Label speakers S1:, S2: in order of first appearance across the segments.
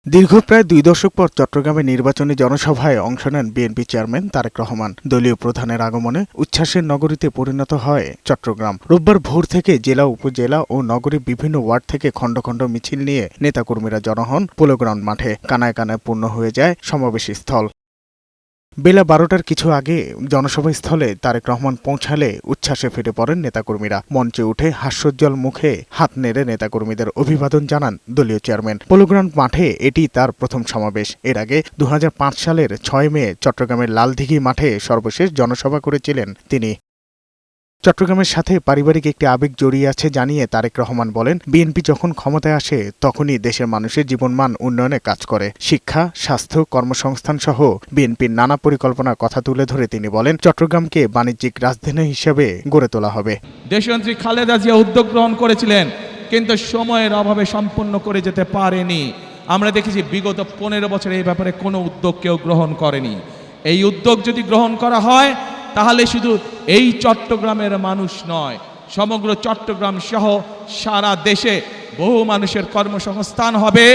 S1: দীর্ঘ প্রায় ২ দশক পর চট্টগ্রামে নির্বাচনী জনসভায় অংশ নেন বিএনপি চেয়ারম্যান তারেক রহমান। দলীয় প্রধানের আগমনে উচ্ছ্বাসের নগরীতে পরিণত হয় চট্টগ্রাম। রোববার ভোর থেকে জেলা, উপজেলা ও নগরীর বিভিন্ন ওয়ার্ড থেকে খণ্ড খণ্ড মিছিল নিয়ে নেতাকর্মীরা জড়ো হন পোলো গ্রাউন্ড মাঠে। কানায় কানায় পূর্ণ হয়ে যায় সমাবেশ স্থল। বেলা ১২টার কিছু আগে জনসভাস্থলে তারেক রহমান পৌঁছালে উচ্ছ্বাসে ফেটে পড়েন নেতাকর্মীরা। মঞ্চে উঠে হাস্যোজ্জ্বল মুখে হাত নেড়ে নেতাকর্মীদের অভিবাদন জানান দলীয় চেয়ারম্যান। পোলোগ্রাউন্ড মাঠে এটি তার প্রথম সমাবেশ। এর আগে ২০০৫ সালের ৬ মে চট্টগ্রামের লালদিঘি মাঠে সর্বশেষ জনসভা করেছিলেন তিনি। চট্টগ্রামের সাথে পারিবারিক একটি আবেগ জড়িয়ে আছে জানিয়ে তারেক রহমান বলেন, বিএনপি যখন ক্ষমতায় আসে তখনই দেশের মানুষের জীবনমান উন্নয়নে কাজ করে। শিক্ষা, স্বাস্থ্য, কর্মসংস্থান সহ বিএনপির নানা পরিকল্পনার কথা তুলে ধরে তিনি বলেন, চট্টগ্রামকে বাণিজ্যিক রাজধানী হিসেবে গড়ে তোলা হবে।
S2: দেশনেত্রী খালেদা জিয়া উদ্যোগ গ্রহণ করেছিলেন, কিন্তু সময়ের অভাবে সম্পন্ন করে যেতে পারেনি। আমরা দেখেছি বিগত ১৫ বছরে এই ব্যাপারে কোনো উদ্যোগ কেউ গ্রহণ করেনি। এই উদ্যোগ যদি গ্রহণ করা হয় তাহলে শুধু এই চট্টগ্রামের মানুষ নয়, সমগ্র চট্টগ্রাম সহ সারা দেশে বহু মানুষের কর্মসংস্থান হবে।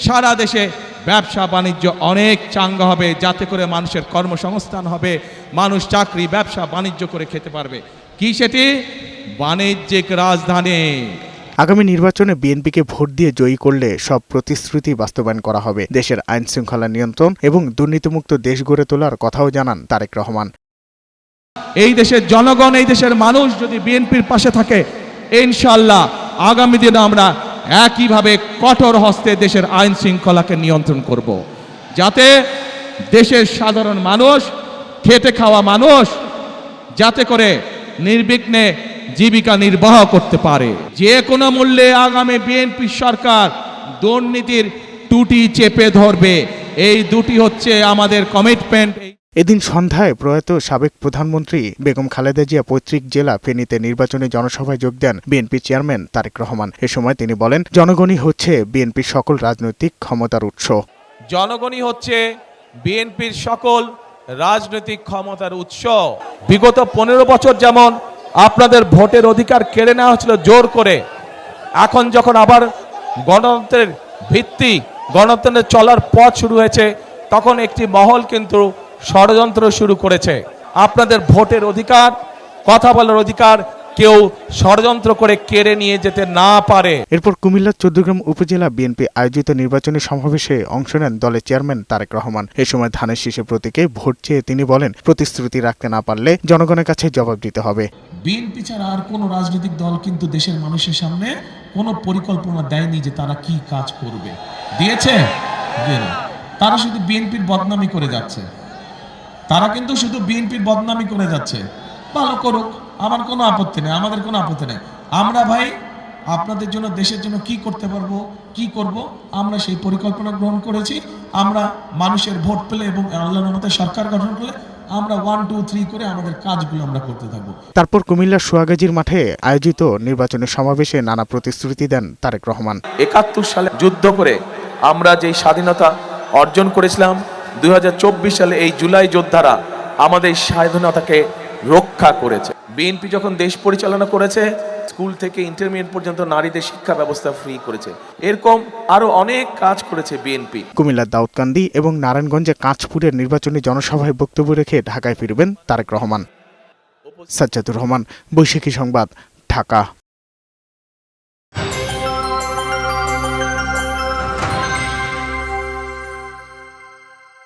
S2: সারা দেশে ব্যবসা বাণিজ্য অনেক চাঙ্গা হবে, যাতে করে মানুষের কর্মসংস্থান হবে, মানুষ চাকরি ব্যবসা বাণিজ্য করে খেতে পারবে। কি সেটি? বাণিজ্যিক রাজধানী।
S1: আগামী নির্বাচনে বিএনপিকে ভোট দিয়ে জয়ী করলে সব প্রতিশ্রুতি বাস্তবায়ন করা হবে। দেশের আইন শৃঙ্খলা নিয়ন্ত্রণ এবং দুর্নীতিমুক্ত দেশ গড়ে তোলার কথাও জানান তারেক রহমান।
S2: এই দেশের জনগণ, এই দেশের মানুষ যদি বিএনপির পাশে থাকে, ইনশাআল্লাহ আগামী দিনে আমরা একইভাবে কঠোর হস্তে দেশের আইন শৃঙ্খলাকে নিয়ন্ত্রণ করব, যাতে দেশের সাধারণ মানুষ, খেটে খাওয়া মানুষ যাতে করে নির্বিঘ্নে জীবিকা নির্বাহ করতে পারে। যে কোনো মূল্যে আগামী বিএনপি সরকার দুর্নীতির টুটি চেপে ধরবে। এই দুটি হচ্ছে আমাদের কমিটমেন্ট।
S1: এদিন সন্ধ্যায় প্রয়াত সাবেক প্রধানমন্ত্রী বেগম খালেদা জিয়া পৈতৃক জেলা ফেনীতে নির্বাচনী জনসভায় যোগ দেন বিএনপি চেয়ারম্যান তারেক রহমান। এ সময় তিনি বলেন, জনগণই হচ্ছে বিএনপির সকল রাজনৈতিক ক্ষমতার উৎস।
S2: জনগণই হচ্ছে বিএনপির সকল রাজনৈতিক ক্ষমতার উৎস। বিগত ১৫ বছর যেমন আপনাদের ভোটের অধিকার কেড়ে নেওয়া হচ্ছিল জোর করে, এখন যখন আবার গণতন্ত্রের ভিত্তি, গণতন্ত্রের চলার পথ শুরু হয়েছে, তখন একটি মহল কিন্তু ষড়যন্ত্র শুরু করেছে। আপনাদের ভোটের অধিকার, কথা বলার অধিকার কেউ ষড়যন্ত্র করে কেড়ে নিয়ে যেতে না পারে।
S1: এরপর কুমিল্লার চৌদ্দগ্রাম উপজেলা বিএনপি আয়োজিত নির্বাচনী সমাবেশে অংশ নেন দলের চেয়ারম্যান তারেক রহমান। এ সময় ধানের শীষে প্রতীকে ভোট চেয়ে তিনি বলেন, প্রতিশ্রুতি রাখতে না পারলে জনগণের কাছে জবাব দিতে হবে।
S3: বিএনপি ছাড়া আর কোনো রাজনৈতিক দল কিন্তু দেশের মানুষের সামনে কোনো পরিকল্পনা দেয়নি যে তারা কি কাজ করবে। দিয়েছে? তারা শুধু বিএনপির বদনামি করে যাচ্ছে। তারা কিন্তু শুধু বিএনপির বদনামি করে যাচ্ছে। ভালো করুক, আমার কোনো আপত্তি নেই, আমাদের কোনো আপত্তি নেই। আমরা ভাই আপনাদের জন্য, দেশের জন্য কি করতে পারবো, কি করব, আমরা সেই পরিকল্পনা গ্রহণ করেছি। আমরা মানুষের ভোট পেলে এবং আল্লাহর রহমতে সরকার গঠন করলে আমরা 1, 2, 3 করে আমাদের কাজগুলো আমরা করতে থাকবো।
S1: তারপর কুমিল্লার সোয়াগাজীর মাঠে আয়োজিত নির্বাচনী সমাবেশে নানা প্রতিশ্রুতি দেন তারেক রহমান।
S4: ৭১ সালে যুদ্ধ করে আমরা যেই স্বাধীনতা অর্জন করেছিলাম, ২০২৪ সালে এই জুলাই যোদ্ধারা আমাদের স্বাধীনতাকে রক্ষা করেছে। বিএনপি যখন দেশ পরিচালনা করেছে, স্কুল থেকে ইন্টারমিডিয়েট পর্যন্ত নারীদের শিক্ষা ব্যবস্থা ফ্রি করেছে। এরকম আরো অনেক কাজ করেছে বিএনপি।
S1: কুমিল্লার দাউদকান্দি এবং নারায়ণগঞ্জে কাঁচপুরের নির্বাচনী জনসভায় বক্তব্য রেখে ঢাকায় ফিরবেন তারেক রহমান। সাজ্জাদুর রহমান, বৈশাখী সংবাদ, ঢাকা।